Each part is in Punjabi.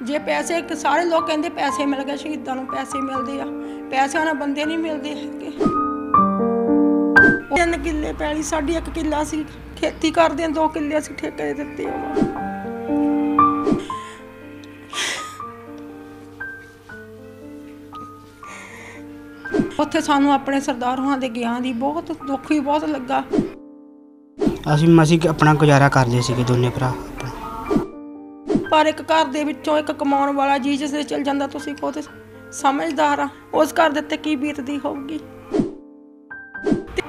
जे पैसे सारे लोग कहते पैसे मिल गए शहीदों को, पैसे मिलते आ, पैसे नाल बंदे नहीं मिलते है। 3 किले पैली साडी 1 किला सी, खेती करदे 2 किले असीं ठेके दे दित्ते आ। उत्थे सानू अपने सरदार होना दे गया दी बहुत दुख ही बहुत लगा। ਅਸੀਂ ਮਸੀਂ अपना गुजारा करदे ਸੀਗੇ दोने भरा। पर एक घर दे विचों एक कमाउण वाला जी जिसले चल जांदा तुसीं खुद समझदार आ उस घर दे उत्ते की बीतदी होगी।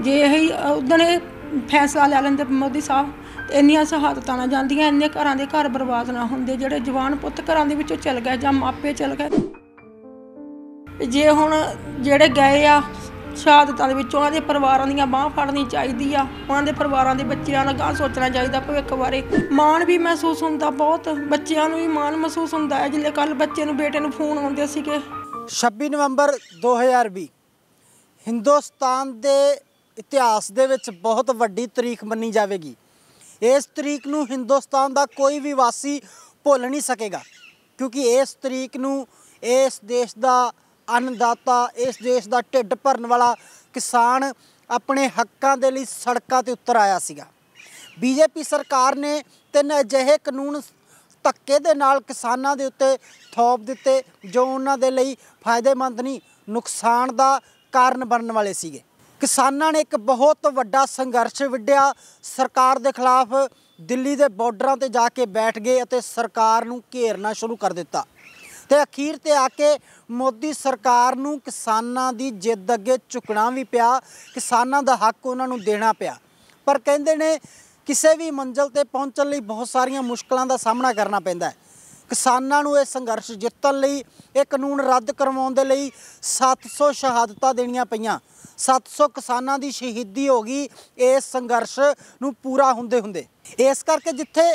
जे यही उदण फैसला लै लैंदे मोदी साहब ते इन्नियां शहादतां ना जांदियां, इन्ने घरां दे घर बर्बाद ना हुंदे, जिहड़े जवान पुत्त घरां दे विचों चल गए जां मापे चल गए। जे हुण जिहड़े गए आ शहादतां दे विच उन्हां दे परिवारां दीयां बांह फड़नी चाहीदी आ, उन्हां दे परिवारां दे बच्चिआं दा गांह सोचना चाहीदा भविख बारे। माण भी महसूस हुंदा बहुत, बच्चिआं नूं भी माण महसूस हुंदा है जिल्ले कल बच्चे नूं बेटे नूं फोन आउंदे सीगे। 26 नवंबर 2020 हिंदुस्तान दे इतिहास दे विच बहुत वड्डी तरीक मन्नी जावेगी। इस तरीक नूं हिंदुस्तान दा कोई भी वासी भुल नहीं सकेगा, क्योंकि इस तरीक नूं इस देश दा अन्नदाता, इस देश का ढिड भरन वाला किसान अपने हकों के लिए सड़कों ते उतर आया सीगा। बीजेपी सरकार ने 3 अजिहे कानून धक्के दे नाल किसानां दे उत्ते थोप दिते जो उन्हां दे लई फायदेमंद नहीं, नुकसान का कारण बनने वाले सीगे। किसानां ने एक बहुत वड्डा संघर्ष विढ़िया, सरकार के खिलाफ दिल्ली के बॉर्डरां ते जाके बैठ गए और सरकार नूं घेरना शुरू कर दिता। ते अखीर ते आके मोदी सरकार नूं किसानां दी जिद अगे झुकना भी पिया, किसानां दा हक उन्हां नूं देना पिया। पर कहंदे ने किसी भी मंजिल ते पहुंचण लई बहुत सारियां मुश्किलां दा सामना करना पैंदा है। किसानां नूं इह संघर्ष जितण लई इह कानून रद्द करवाउण दे लई 700 शहादतां देणीਆਂ पईयां, 700 किसानां दी शहीदी हो गई इस संघर्ष नूं पूरा हुंदे हुंदे। इस करके जिथे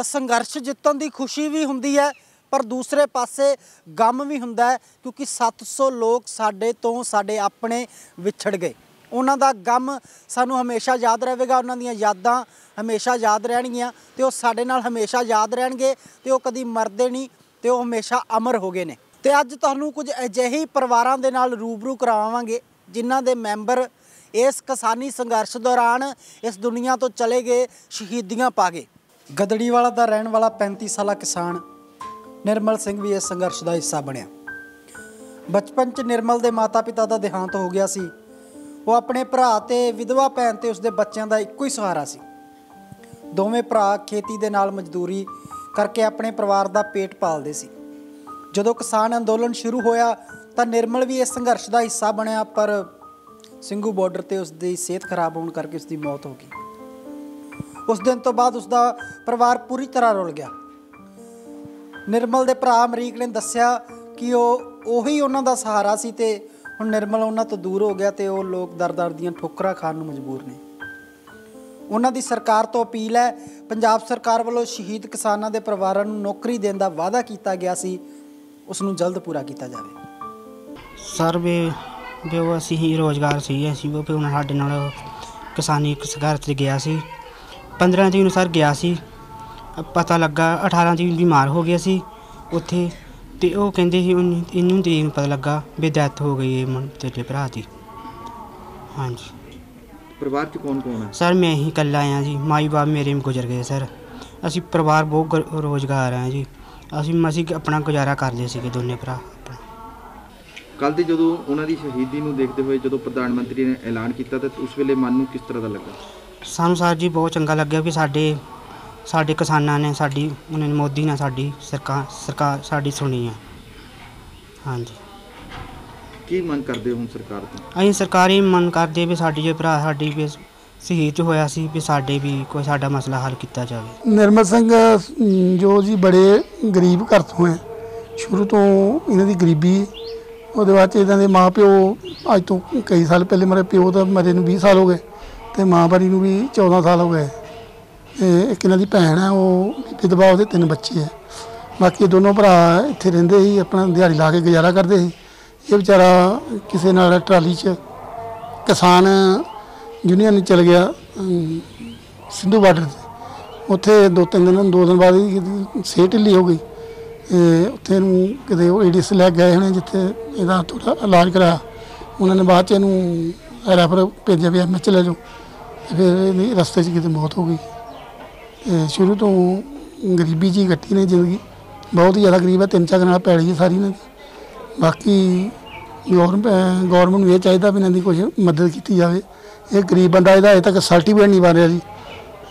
संघर्ष जितण दी खुशी भी हुंदी है, पर दूसरे पासे गम भी हुंदा है, क्योंकि 700 लोग साडे तो साडे अपने विछड़ गए। उन्हां दा गम सानू हमेशा याद रहेगा, उन्हां दीयां यादां हमेशा याद रहणगीਆਂ ते वो साडे नाल हमेशा याद रहणगे ते वो कदी मरदे नहीं ते वो हमेशा अमर हो गए ने। ते अज तुहानू कुछ अजिहे परिवारां दे नाल रूबरू करावांगे जिन्हां दे मैंबर इस किसानी संघर्ष दौरान इस दुनिया तो चले गए, शहीदियां पा गए। गदड़ीवाला दा रहण वाला 35 साला किसान निर्मल सिंह भी इस संघर्ष का हिस्सा बनया। बचपन च निर्मल के माता पिता का देहांत हो गया सी। वो अपने भरा ते विधवा भैन ते उसके बच्चों का एको ही सहारा सी। दोवें भरा खेती के नाल मजदूरी करके अपने परिवार का पेट पालते सी। जदों किसान अंदोलन शुरू होया तो निर्मल भी इस संघर्ष का हिस्सा बनया, पर ਸਿੰਘੂ बॉर्डर पर उसकी सेहत खराब होने करके उसकी मौत हो गई। उस दिन तो बाद उसका परिवार पूरी तरह रुल गया। निर्मल के भरा अमरीक ने दस्सिया कि ਉਹੀ ਉਹਨਾਂ ਦਾ सहारा सी ते हुण निर्मल उन्हां तो दूर हो गया तो वो लोग दर दर दीयां ठोकरां खाण नूं मजबूर ने। उन्हां दी सरकार तो अपील है, पंजाब सरकार वालों शहीद किसानां दे परिवारां नूं नौकरी देण दा वादा कीता गया सी, उस नूं जल्द पूरा कीता जावे। सर भी वो असीं ही रोज़गार सी असीं वो भी उन्हां साडे नाल किसानी संघर्ष गया सी। 15 तरीक नूं सर गया सी, पता लगा 18 तरीक बीमार हो गया सी उत्थे ते वो कहंदे सी 19 तरीक नूं पता लगा भी डैथ हो गई है तेरे भरा दी। हाँ जी। परिवार च कौन कौन है? सर मैं ही कल्ला आया जी, माई बाप मेरे भी गुजर गए सर। असीं परिवार बहुत रोज़गार हैं जी, असीं मसीं अपना गुजारा करदे सीगे दोने भरा। कल ਦੀ ਜਦੋਂ ਉਹਨਾਂ ਦੀ ਸ਼ਹੀਦੀ ਨੂੰ ਦੇਖਦੇ ਹੋਏ ਜਦੋਂ ਪ੍ਰਧਾਨ ਮੰਤਰੀ ਨੇ ਐਲਾਨ ਕੀਤਾ ਤਾਂ ਉਸ ਵੇਲੇ ਮਨ ਨੂੰ ਕਿਸ ਤਰ੍ਹਾਂ ਦਾ ਲੱਗਾ? ਸਾਨੂੰ ਸਰ ਜੀ ਬਹੁਤ ਚੰਗਾ ਲੱਗਿਆ ਵੀ ਸਾਡੇ ਕਿਸਾਨਾਂ ਨੇ ਸਾਡੀ ਮੋਦੀ ਨੇ ਸਾਡੀ ਸਰਕਾਰ ਸਾਡੀ ਸੁਣੀ ਆ। ਹਾਂਜੀ। ਕੀ ਮੰਗ ਕਰਦੇ ਹੋ ਹੁਣ ਸਰਕਾਰ ਤੋਂ? ਅਸੀਂ ਸਰਕਾਰੀ ਮੰਗ ਕਰਦੇ ਵੀ ਸਾਡੀ ਜੇ ਭਰਾ ਸਾਡੀ ਵੀ शहीद होया सी भी साडे भी कोई साडा मसला हल किया जाए। निर्मल सिंह जो जी बड़े गरीब घर तो हैं, शुरू तो इन्हां दी गरीबी, उसदे बाद इन्हां दे माँ प्यो अज तो कई साल पहले मरे, प्यो तो मरे नूं 20 साल हो गए तो माँ बारी नूं भी 14 साल हो गए। एक इन्हां दी भैन है वो विधवा, उसदे 3 बच्चे है। बाकी दोनों भरा इत्थे रहिंदे ही, अपना दिहाड़ी ला के गुजारा करते ही। ये बेचारा किसी नाल ट्राली च किसान यूनियन चल गया सिंधु बॉर्डर से, उत्थे 2 दिन बाद सेहत ढिली हो गई। ਉੱਥੇ ਇਹਨੂੰ ਕਿਤੇ ਉਹ ਏਡੀਸ ਲੈ ਗਏ ਹੋਣੇ ਜਿੱਥੇ ਇਹਦਾ ਥੋੜ੍ਹਾ ਇਲਾਜ ਕਰਾਇਆ। ਉਹਨਾਂ ਨੇ ਬਾਅਦ 'ਚ ਇਹਨੂੰ ਰੈਫਰ ਭੇਜਿਆ ਵੀ ਐਮਐਚ ਲੈ ਜਾਓ, ਅਤੇ ਫਿਰ ਇਹਦੀ ਰਸਤੇ 'ਚ ਕਿਤੇ ਮੌਤ ਹੋ ਗਈ। ਅਤੇ ਸ਼ੁਰੂ ਤੋਂ ਗਰੀਬੀ 'ਚ ਹੀ ਕੱਟੀ ਨੇ ਜ਼ਿੰਦਗੀ, ਬਹੁਤ ਹੀ ਜ਼ਿਆਦਾ ਗਰੀਬ ਹੈ। 3-4 ਨਾਲ ਪੈਲੀ ਹੈ ਸਾਰੀ ਇਹਨਾਂ ਦੀ। ਬਾਕੀ ਗੌਰਮੈਂਟ ਨੂੰ ਇਹ ਚਾਹੀਦਾ ਵੀ ਇਹਨਾਂ ਦੀ ਕੁਛ ਮਦਦ ਕੀਤੀ ਜਾਵੇ। ਇਹ ਗਰੀਬ ਬੰਦਾ, ਇਹਦਾ ਅਜੇ ਤੱਕ ਸਰਟੀਫਿਕੇਟ ਨਹੀਂ ਬਣ ਰਿਹਾ ਜੀ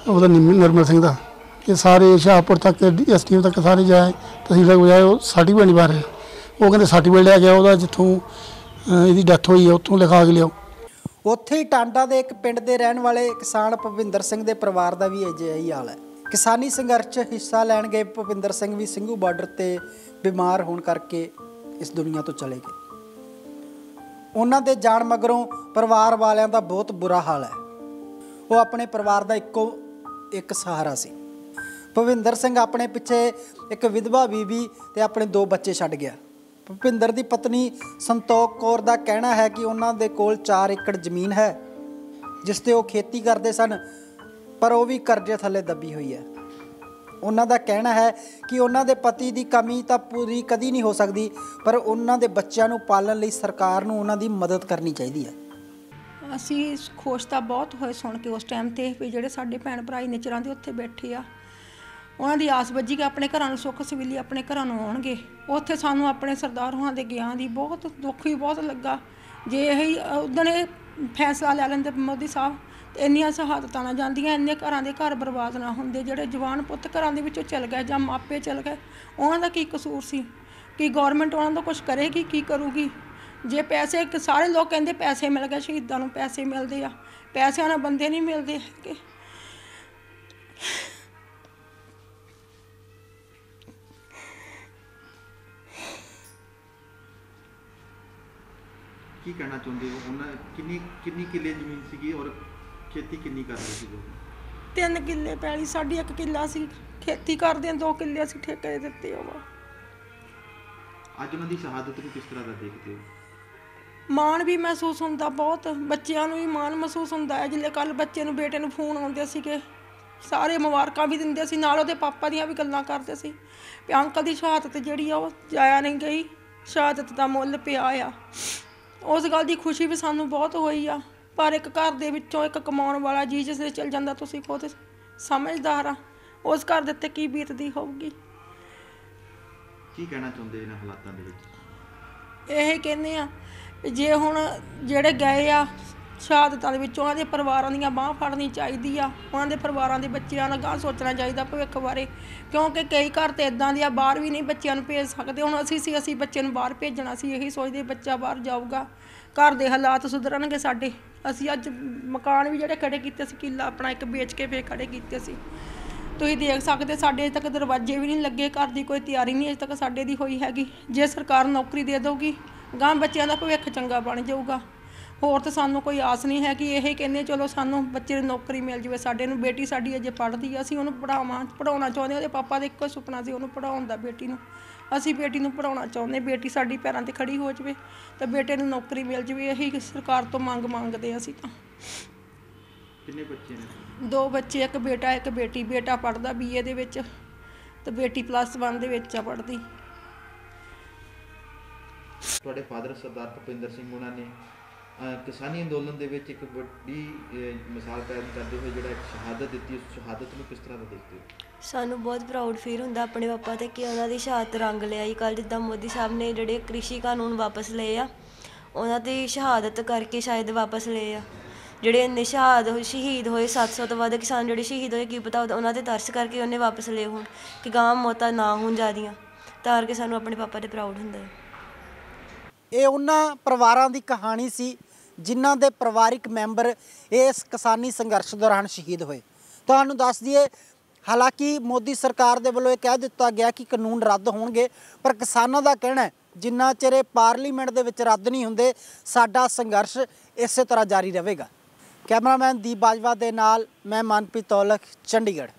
ਉਹਦਾ ਨਿਰਮਲ ਸਿੰਘ ਦਾ। ਇਹ ਸਾਰੇ ਹੁਸ਼ਿਆਰਪੁਰ ਤੱਕ STM ਤੱਕ ਸਾਰੇ ਜਾਏ, ਤਹਿਸੀਲਦਾਰ ਕੋਲ ਜਾਏ, ਉਹ ਸਰਟੀਫਿਕੇਟ ਨਹੀਂ ਬਣ ਰਿਹਾ। ਉਹ ਕਹਿੰਦੇ ਸਰਟੀਫਿਕੇਟ ਲੈ ਗਿਆ ਉਹਦਾ ਜਿੱਥੋਂ ਇਹਦੀ ਡੈਥ ਹੋਈ ਹੈ ਉੱਥੋਂ ਲਿਖਾ ਕੇ ਲਿਆਓ। ਉੱਥੇ ਹੀ ਟਾਂਡਾ ਦੇ ਇੱਕ ਪਿੰਡ ਦੇ ਰਹਿਣ ਵਾਲੇ ਕਿਸਾਨ ਭੁਪਿੰਦਰ ਸਿੰਘ ਦੇ ਪਰਿਵਾਰ ਦਾ ਵੀ ਅਜਿਹਾ ਹੀ ਹਾਲ ਹੈ। ਕਿਸਾਨੀ ਸੰਘਰਸ਼ 'ਚ ਹਿੱਸਾ ਲੈਣ ਗਏ ਭੁਪਿੰਦਰ ਸਿੰਘ ਵੀ ਸਿੰਘੂ ਬਾਰਡਰ 'ਤੇ ਬਿਮਾਰ ਹੋਣ ਕਰਕੇ ਇਸ ਦੁਨੀਆ ਤੋਂ ਚਲੇ ਗਏ। ਉਹਨਾਂ ਦੇ ਜਾਣ ਮਗਰੋਂ ਪਰਿਵਾਰ ਵਾਲਿਆਂ ਦਾ ਬਹੁਤ ਬੁਰਾ ਹਾਲ ਹੈ। ਉਹ ਆਪਣੇ ਪਰਿਵਾਰ ਦਾ ਇੱਕੋ ਇੱਕ ਸਹਾਰਾ ਸੀ। ਭੁਪਿੰਦਰ ਸਿੰਘ ਆਪਣੇ ਪਿੱਛੇ ਇੱਕ ਵਿਧਵਾ ਬੀਬੀ ਅਤੇ ਆਪਣੇ 2 ਬੱਚੇ ਛੱਡ ਗਿਆ। ਭੁਪਿੰਦਰ ਦੀ ਪਤਨੀ ਸੰਤੋਖ ਕੌਰ ਦਾ ਕਹਿਣਾ ਹੈ ਕਿ ਉਹਨਾਂ ਦੇ ਕੋਲ 4 ਏਕੜ ਜ਼ਮੀਨ ਹੈ ਜਿਸ 'ਤੇ ਉਹ ਖੇਤੀ ਕਰਦੇ ਸਨ, ਪਰ ਉਹ ਵੀ ਕਰਜ਼ੇ ਥੱਲੇ ਦੱਬੀ ਹੋਈ ਹੈ। ਉਹਨਾਂ ਦਾ ਕਹਿਣਾ ਹੈ ਕਿ ਉਹਨਾਂ ਦੇ ਪਤੀ ਦੀ ਕਮੀ ਤਾਂ ਪੂਰੀ ਕਦੀ ਨਹੀਂ ਹੋ ਸਕਦੀ, ਪਰ ਉਹਨਾਂ ਦੇ ਬੱਚਿਆਂ ਨੂੰ ਪਾਲਣ ਲਈ ਸਰਕਾਰ ਨੂੰ ਉਹਨਾਂ ਦੀ ਮਦਦ ਕਰਨੀ ਚਾਹੀਦੀ ਹੈ। ਅਸੀਂ ਖੁਸ਼ ਤਾਂ ਬਹੁਤ ਹੋਏ ਸੁਣ ਕੇ ਉਸ ਟਾਈਮ 'ਤੇ ਵੀ ਜਿਹੜੇ ਸਾਡੇ ਭੈਣ ਭਰਾ ਨੇਚਰਾਂ ਦੇ ਉੱਥੇ ਬੈਠੇ ਆ, ਉਹਨਾਂ ਦੀ ਆਸ ਵੱਜੀ ਕਿ ਆਪਣੇ ਘਰਾਂ ਨੂੰ ਸੁੱਖ ਸਵੀਲੀ ਆਪਣੇ ਘਰਾਂ ਨੂੰ ਆਉਣਗੇ। ਉੱਥੇ ਸਾਨੂੰ ਆਪਣੇ ਸਰਦਾਰ ਹੋਰਾਂ ਦੇ ਗਿਆਂ ਦੀ ਬਹੁਤ ਦੁੱਖ ਹੀ ਬਹੁਤ ਲੱਗਾ। ਜੇ ਇਹ ਉਦੋਂ ਇਹ ਫੈਸਲਾ ਲੈ ਲੈਂਦੇ ਮੋਦੀ ਸਾਹਿਬ, ਅਤੇ ਇੰਨੀਆਂ ਸ਼ਹਾਦਤਾਂ ਨਾ ਜਾਂਦੀਆਂ, ਇੰਨੇ ਘਰਾਂ ਦੇ ਘਰ ਬਰਬਾਦ ਨਾ ਹੁੰਦੇ। ਜਿਹੜੇ ਜਵਾਨ ਪੁੱਤ ਘਰਾਂ ਦੇ ਵਿੱਚੋਂ ਚਲ ਗਏ ਜਾਂ ਮਾਪੇ ਚਲ ਗਏ, ਉਹਨਾਂ ਦਾ ਕੀ ਕਸੂਰ ਸੀ? ਕਿ ਗੌਰਮੈਂਟ ਉਹਨਾਂ ਦਾ ਕੁਛ ਕਰੇਗੀ? ਕੀ ਕਰੂਗੀ? ਜੇ ਪੈਸੇ, ਸਾਰੇ ਲੋਕ ਕਹਿੰਦੇ ਪੈਸੇ ਮਿਲ ਗਏ, ਸ਼ਹੀਦਾਂ ਨੂੰ ਪੈਸੇ ਮਿਲਦੇ ਆ, ਪੈਸਿਆਂ ਨਾਲ ਬੰਦੇ ਨਹੀਂ ਮਿਲਦੇ ਹੈਗੇ। ਕੀ ਕਹਿਣਾ ਚਾਹੁੰਦੇ ਹੋ? ਉਹਨਾਂ ਕਿੰਨੀ ਕਿੱਲੇ ਜ਼ਮੀਨ ਸੀਗੀ ਔਰ ਖੇਤੀ ਕਿੰਨੀ ਕਰਦੇ ਸੀ ਲੋਕ? 3 ਕਿੱਲੇ ਪੈਲੀ ਸਾਡੀ, 1 ਕਿੱਲਾ ਸੀ ਖੇਤੀ ਕਰਦੇ, 2 ਕਿੱਲੇ ਅਸੀਂ ਠੇਕੇ ਦੇ ਦਿੱਤੇ। ਉਹ ਅੱਜ ਉਹਨਾਂ ਦੀ ਸ਼ਹਾਦਤ ਨੂੰ ਕਿਸ ਤਰ੍ਹਾਂ ਦਾ ਦੇਖਦੇ ਹੋ? ਮਾਣ ਵੀ ਮਹਿਸੂਸ ਹੁੰਦਾ, ਬਹੁਤ ਬੱਚਿਆਂ ਨੂੰ ਵੀ ਮਾਣ ਮਹਿਸੂਸ ਹੁੰਦਾ ਹੈ। ਜਿਵੇਂ ਕੱਲ੍ਹ ਬੱਚੇ ਨੂੰ, ਬੇਟੇ ਨੂੰ ਫੋਨ ਆਉਂਦੇ ਸੀਗੇ, ਸਾਰੇ ਮੁਬਾਰਕਾਂ ਵੀ ਦਿੰਦੇ ਸੀ, ਨਾਲ ਉਹਦੇ ਪਾਪਾ ਦੀਆਂ ਵੀ ਗੱਲਾਂ ਕਰਦੇ ਸੀ ਵੀ ਅੰਕਲ ਦੀ ਸ਼ਹਾਦਤ ਜਿਹੜੀ ਆ ਉਹ ਜਾਇਆ ਨਹੀਂ ਗਈ, ਸ਼ਹਾਦਤ ਦਾ ਮੁੱਲ ਪਿਆ ਆ। ਉਸ ਗੱਲ ਦੀ ਖੁਸ਼ੀ ਵੀ ਸਾਨੂੰ ਬਹੁਤ ਹੋਈ ਆ। ਪਰ ਇੱਕ ਘਰ ਦੇ ਵਿੱਚੋਂ ਇੱਕ ਕਮਾਉਣ ਵਾਲਾ ਜੀ ਜਿਸ ਦੇ ਚਲ ਜਾਂਦਾ, ਤੁਸੀਂ ਖੁਦ ਸਮਝਦਾਰ ਆ ਉਸ ਘਰ ਦੇ ਉੱਤੇ ਕੀ ਬੀਤਦੀ ਹੋਊਗੀ। ਕੀ ਕਹਿਣਾ ਚਾਹੁੰਦੇ ਇਹਨਾਂ ਹਾਲਾਤਾਂ ਦੇ ਵਿੱਚ? ਇਹ ਕਹਿੰਦੇ ਆ ਜੇ ਹੁਣ ਜਿਹੜੇ ਗਏ ਆ ਸ਼ਹਾਦਤਾਂ ਦੇ ਵਿੱਚ, ਉਹਨਾਂ ਦੇ ਪਰਿਵਾਰਾਂ ਦੀਆਂ ਬਾਂਹ ਫੜਨੀ ਚਾਹੀਦੀ ਆ। ਉਹਨਾਂ ਦੇ ਪਰਿਵਾਰਾਂ ਦੇ ਬੱਚਿਆਂ ਦਾ ਗਾਂਹ ਸੋਚਣਾ ਚਾਹੀਦਾ ਭਵਿੱਖ ਬਾਰੇ, ਕਿਉਂਕਿ ਕਈ ਘਰ ਤਾਂ ਇੱਦਾਂ ਦੇ ਆ ਬਾਹਰ ਵੀ ਨਹੀਂ ਬੱਚਿਆਂ ਨੂੰ ਭੇਜ ਸਕਦੇ। ਹੁਣ ਅਸੀਂ ਬੱਚੇ ਨੂੰ ਬਾਹਰ ਭੇਜਣਾ ਸੀ, ਇਹੀ ਸੋਚਦੇ ਬੱਚਾ ਬਾਹਰ ਜਾਊਗਾ, ਘਰ ਦੇ ਹਾਲਾਤ ਸੁਧਰਨਗੇ ਸਾਡੇ। ਅਸੀਂ ਅੱਜ ਮਕਾਨ ਵੀ ਜਿਹੜੇ ਖੜੇ ਕੀਤੇ ਸੀ, ਕਿੱਲਾ ਆਪਣਾ ਇੱਕ ਵੇਚ ਕੇ ਫਿਰ ਖੜੇ ਕੀਤੇ ਸੀ। ਤੁਸੀਂ ਦੇਖ ਸਕਦੇ, ਸਾਡੇ ਅਜੇ ਤੱਕ ਦਰਵਾਜ਼ੇ ਵੀ ਨਹੀਂ ਲੱਗੇ, ਘਰ ਦੀ ਕੋਈ ਤਿਆਰੀ ਨਹੀਂ ਅਜੇ ਤੱਕ ਸਾਡੇ ਦੀ ਹੋਈ ਹੈਗੀ। ਜੇ ਸਰਕਾਰ ਨੌਕਰੀ ਦੇ ਦੇਊਗੀ, ਗਾਂਹ ਬੱਚਿਆਂ ਦਾ ਭਵਿੱਖ ਚੰਗਾ ਬਣ ਜਾਊਗਾ। ਹੋਰ ਤਾਂ ਸਾਨੂੰ ਕੋਈ ਆਸ ਨਹੀਂ ਹੈ। ਕਿ ਇਹ ਕਹਿੰਦੇ ਚਲੋ ਸਾਨੂੰ ਬੱਚੇ ਨੂੰ ਨੌਕਰੀ ਮਿਲ ਜਾਵੇ। ਸਾਡੇ ਨੂੰ ਬੇਟੀ ਸਾਡੀ ਅਜੇ ਪੜ੍ਹਦੀ ਆ, ਅਸੀਂ ਉਹਨੂੰ ਪੜ੍ਹਾਉਣਾ ਚਾਹੁੰਦੇ। ਉਹਦੇ ਪਾਪਾ ਦਾ ਇੱਕੋ ਸੁਪਨਾ ਸੀ ਉਹਨੂੰ ਪੜ੍ਹਾਉਣ ਦਾ, ਬੇਟੀ ਨੂੰ। ਅਸੀਂ ਬੇਟੀ ਨੂੰ ਪੜ੍ਹਾਉਣਾ ਚਾਹੁੰਦੇ, ਬੇਟੀ ਸਾਡੀ ਪੈਰਾਂ 'ਤੇ ਖੜੀ ਹੋ ਜਾਵੇ ਅਤੇ ਬੇਟੇ ਨੂੰ ਨੌਕਰੀ ਮਿਲ ਜਾਵੇ। ਇਹੀ ਸਰਕਾਰ ਤੋਂ ਮੰਗਦੇ ਅਸੀਂ ਤਾਂ। ਕਿੰਨੇ ਬੱਚੇ ਨੇ? 2 ਬੱਚੇ, ਇੱਕ ਬੇਟਾ ਇੱਕ ਬੇਟੀ। ਬੇਟਾ ਪੜ੍ਹਦਾ BA ਦੇ ਵਿੱਚ ਅਤੇ ਬੇਟੀ +1 ਦੇ ਵਿੱਚ ਆ ਪੜ੍ਹਦੀ। ਤੁਹਾਡੇ ਫਾਦਰ ਸਰਦਾਰ ਭੁਪਿੰਦਰ ਸਿੰਘ ਉਹਨਾਂ ਨੇ ਕਿਸਾਨੀ ਅੰਦੋਲਨ ਦੇ ਵਿੱਚ ਇੱਕ ਵੱਡੀ ਮਿਸਾਲ ਕਾਇਮ ਕਰਦੇ ਹੋਏ ਜਿਹੜਾ ਇੱਕ ਸ਼ਹਾਦਤ ਦਿੱਤੀ, ਉਸ ਸ਼ਹਾਦਤ ਨੂੰ ਕਿਸ ਤਰ੍ਹਾਂ ਦਾ ਦੇਖਦੇ ਹੋ? ਸਾਨੂੰ ਬਹੁਤ ਪ੍ਰਾਊਡ ਫੀਲ ਹੁੰਦਾ ਆਪਣੇ ਪਾਪਾ 'ਤੇ ਕਿ ਉਹਨਾਂ ਦੀ ਸ਼ਹਾਦਤ ਰੰਗ ਲਿਆਈ। ਕੱਲ੍ਹ ਜਿੱਦਾਂ ਮੋਦੀ ਸਾਹਿਬ ਨੇ ਜਿਹੜੇ ਕ੍ਰਿਸ਼ੀ ਕਾਨੂੰਨ ਵਾਪਸ ਲਏ ਆ, ਉਹਨਾਂ ਦੀ ਸ਼ਹਾਦਤ ਕਰਕੇ ਸ਼ਾਇਦ ਵਾਪਸ ਲਏ ਆ। ਜਿਹੜੇ ਇੰਨੇ ਸ਼ਹੀਦ ਹੋਏ, 700 ਤੋਂ ਵੱਧ ਕਿਸਾਨ ਜਿਹੜੇ ਸ਼ਹੀਦ ਹੋਏ, ਕੀ ਪਤਾ ਉਹਨਾਂ 'ਤੇ ਤਰਸ ਕਰਕੇ ਉਹਨੇ ਵਾਪਸ ਲਏ ਹੋਣ, ਕਿ ਗਾਂ ਮੌਤਾਂ ਨਾ ਹੋਣ ਜ਼ਿਆਦੀਆਂ। ਤਾਂ ਕਰਕੇ ਸਾਨੂੰ ਆਪਣੇ ਪਾਪਾ 'ਤੇ ਪ੍ਰਾਊਡ ਹੁੰਦਾ ਹੈ। ਇਹ ਉਹਨਾਂ ਪਰਿਵਾਰਾਂ ਦੀ ਕਹਾਣੀ ਸੀ ਜਿਨ੍ਹਾਂ ਦੇ ਪਰਿਵਾਰਿਕ ਮੈਂਬਰ ਇਸ ਕਿਸਾਨੀ ਸੰਘਰਸ਼ ਦੌਰਾਨ ਸ਼ਹੀਦ ਹੋਏ। ਤੁਹਾਨੂੰ ਦੱਸ ਦਈਏ, ਹਾਲਾਂਕਿ ਮੋਦੀ ਸਰਕਾਰ ਦੇ ਵੱਲੋਂ ਇਹ ਕਹਿ ਦਿੱਤਾ ਗਿਆ ਕਿ ਕਾਨੂੰਨ ਰੱਦ ਹੋਣਗੇ, ਪਰ ਕਿਸਾਨਾਂ ਦਾ ਕਹਿਣਾ ਹੈ ਜਿੰਨਾ ਚਿਰ ਇਹ ਪਾਰਲੀਮੈਂਟ ਦੇ ਵਿੱਚ ਰੱਦ ਨਹੀਂ ਹੁੰਦੇ, ਸਾਡਾ ਸੰਘਰਸ਼ ਇਸੇ ਤਰ੍ਹਾਂ ਜਾਰੀ ਰਹੇਗਾ। ਕੈਮਰਾਮੈਨ ਦੀਪ ਬਾਜਵਾ ਦੇ ਨਾਲ ਮੈਂ ਮਨਪ੍ਰੀਤ ਔਲਖ, ਚੰਡੀਗੜ੍ਹ।